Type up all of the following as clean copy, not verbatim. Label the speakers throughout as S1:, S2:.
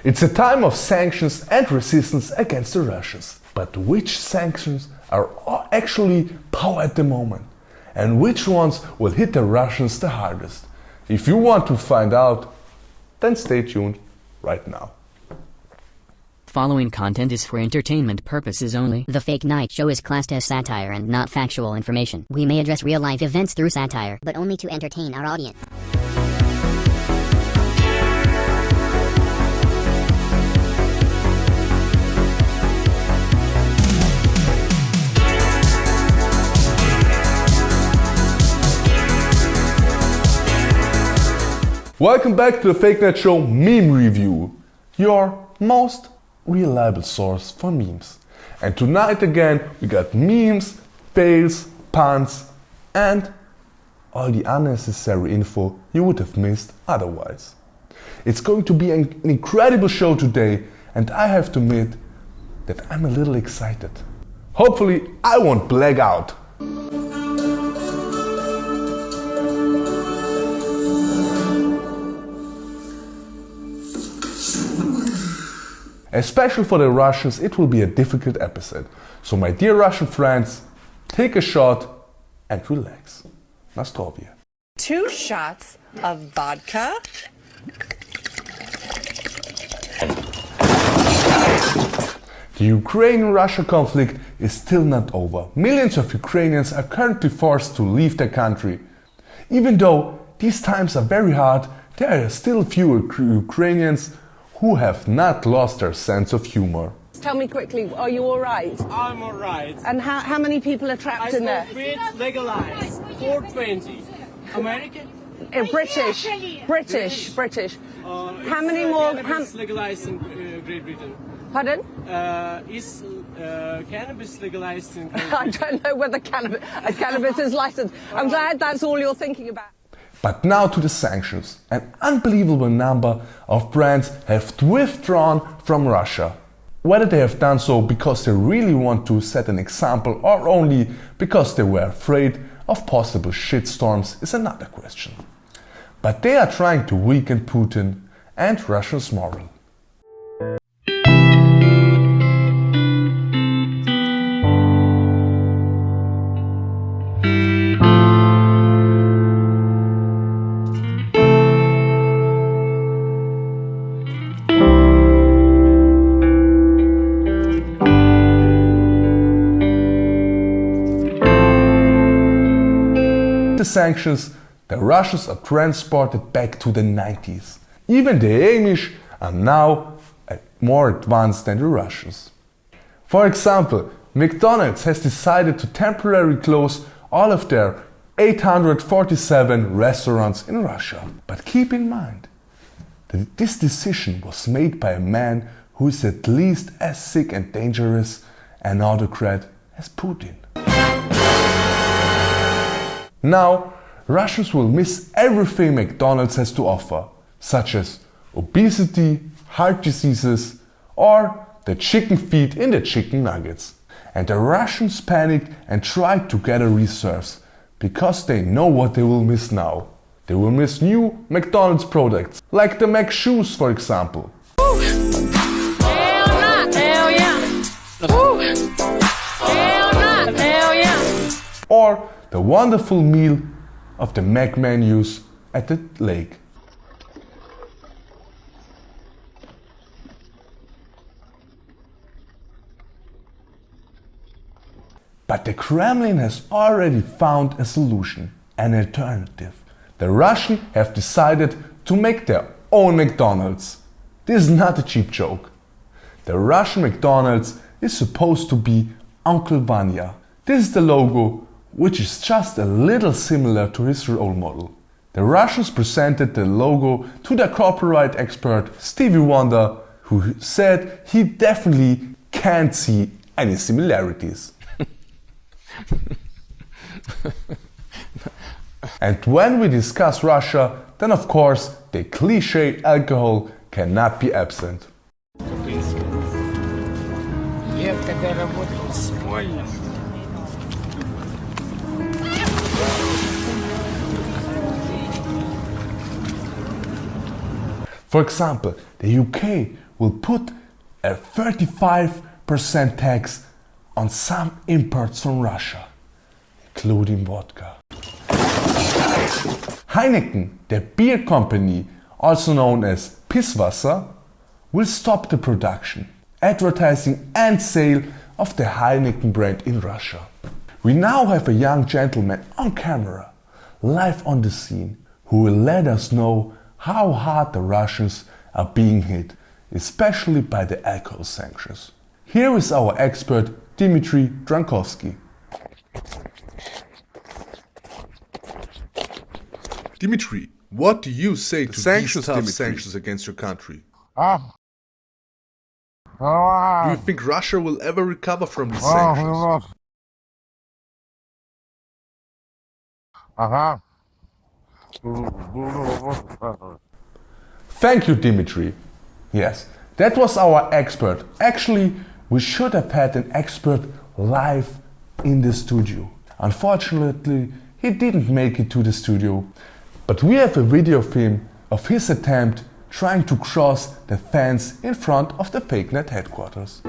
S1: It's a time of sanctions and resistance against the Russians. But which sanctions are actually power at the moment? And which ones will hit the Russians the hardest? If you want to find out, then stay tuned right now.
S2: Following content is for entertainment purposes only.
S3: The Fake Night Show is classed as satire and not factual information. We may address real-life events through satire, but only to entertain our audience.
S1: Welcome back to the Fake Night Show Meme Review, your most reliable source for memes. And tonight again we got memes, fails, puns and all the unnecessary info you would have missed otherwise. It's going to be an incredible show today, and I have to admit that I'm a little excited. Hopefully I won't black out. Especially for the Russians, it will be a difficult episode. So my dear Russian friends, take a shot and relax. Nastrovia.
S4: 2 shots of vodka.
S1: The Ukraine-Russia conflict is still not over. Millions of Ukrainians are currently forced to leave their country. Even though these times are very hard, there are still few Ukrainians who have not lost their sense of humor.
S4: Tell me quickly, are you all right?
S5: I'm all right.
S4: And how many people are trapped in there?
S5: Weed legalized. 420. American?
S4: British. How many more?
S5: Cannabis legalized in Great Britain.
S4: Pardon?
S5: Is cannabis legalized in Great
S4: I
S5: Britain?
S4: don't know whether cannabis is licensed. I'm glad that's all you're thinking about.
S1: But now to the sanctions. An unbelievable number of brands have withdrawn from Russia. Whether they have done so because they really want to set an example or only because they were afraid of possible shitstorms is another question. But they are trying to weaken Putin and Russia's moral. The sanctions, the Russians are transported back to the 90s. Even the Amish are now more advanced than the Russians. For example, McDonald's has decided to temporarily close all of their 847 restaurants in Russia. But keep in mind that this decision was made by a man who is at least as sick and dangerous an autocrat as Putin. Now, Russians will miss everything McDonald's has to offer, such as obesity, heart diseases, or the chicken feet in the chicken nuggets. And the Russians panicked and tried to gather reserves, because they know what they will miss now. They will miss new McDonald's products, like the Mac shoes for example.
S6: Hell yeah! Hell yeah!
S1: Or the wonderful meal of the Mac menus at the lake. But the Kremlin has already found a solution, an alternative. The Russians have decided to make their own McDonald's. This is not a cheap joke. The Russian McDonald's is supposed to be Uncle Vanya. This is the logo, which is just a little similar to his role model. The Russians presented the logo to their copyright expert Stevie Wonder, who said he definitely can't see any similarities. And when we discuss Russia, then of course the cliché alcohol cannot be absent.
S6: Я когда работал с Польным,
S1: For example, the UK will put a 35% tax on some imports from Russia, including vodka. Heineken, the beer company, also known as Pisswasser, will stop the production, advertising and sale of the Heineken brand in Russia. We now have a young gentleman on camera, live on the scene, who will let us know how hard the Russians are being hit, especially by the alcohol sanctions. Here is our expert Dmitry Drankovsky.
S7: Dmitry, what do you say to
S1: Sanctions,
S7: these tough
S1: Dmitry.
S7: sanctions against your country?
S6: Ah.
S7: Do you think Russia will ever recover from these sanctions?
S1: Thank you, Dmitry. Yes, that was our expert. Actually, we should have had an expert live in the studio. Unfortunately, he didn't make it to the studio, but we have a video of him of his attempt trying to cross the fence in front of the FakeNet headquarters.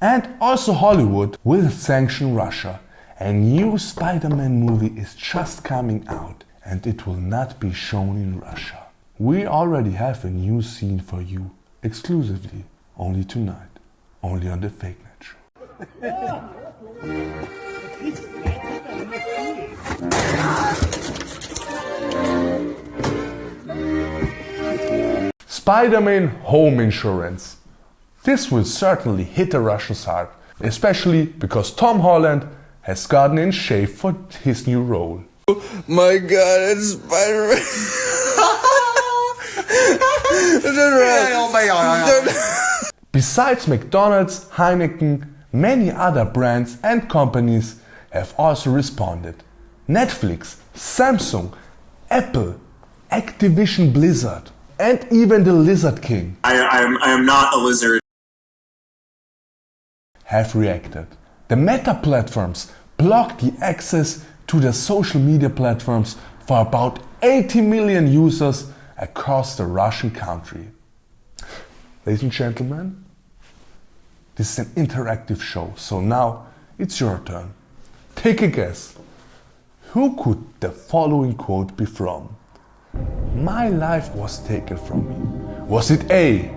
S1: And also Hollywood will sanction Russia. A new Spider-Man movie is just coming out and it will not be shown in Russia. We already have a new scene for you, exclusively, only tonight, only on the FakeNet show. Spider-Man home insurance. This will certainly hit the Russians hard, especially because Tom Holland has gotten in shape for his new role.
S8: My God, it's Spider-Man.
S1: Besides McDonald's, Heineken, many other brands and companies have also responded. Netflix, Samsung, Apple, Activision Blizzard, and even the Lizard King
S8: I am not a lizard.
S1: have reacted. The Meta platforms blocked the access to the social media platforms for about 80 million users across the Russian country. Ladies and gentlemen, this is an interactive show, so now it's your turn. Take a guess. Who could the following quote be from? My life was taken from me. Was it A,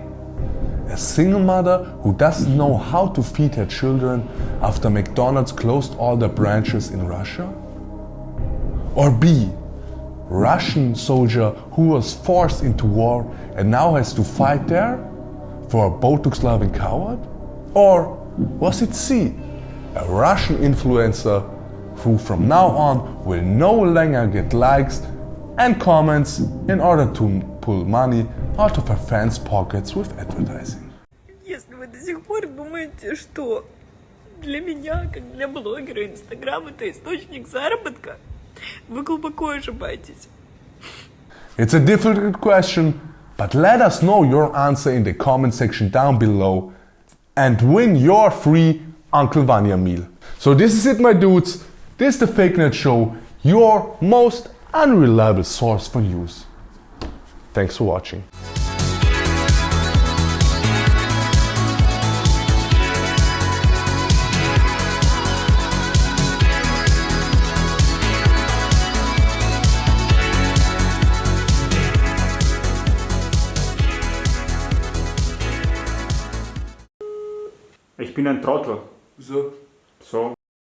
S1: a single mother who doesn't know how to feed her children after McDonald's closed all their branches in Russia? Or B, Russian soldier who was forced into war and now has to fight there for a Botox-loving coward? Or was it C, a Russian influencer who from now on will no longer get likes and comments in order to pull money out of her fans' pockets with advertising?
S9: Если вы до сих пор думаете, что для меня, как для блогера, Инстаграм — это источник заработка, вы глубоко ошибаетесь.
S1: It's a difficult question, but let us know your answer in the comment section down below and win your free Uncle Vanya meal. So this is it, my dudes. This is the FakeNet Show, your most unreliable source for news. Thanks for watching.
S10: Ich bin ein Trottel.
S7: Wieso?
S10: So.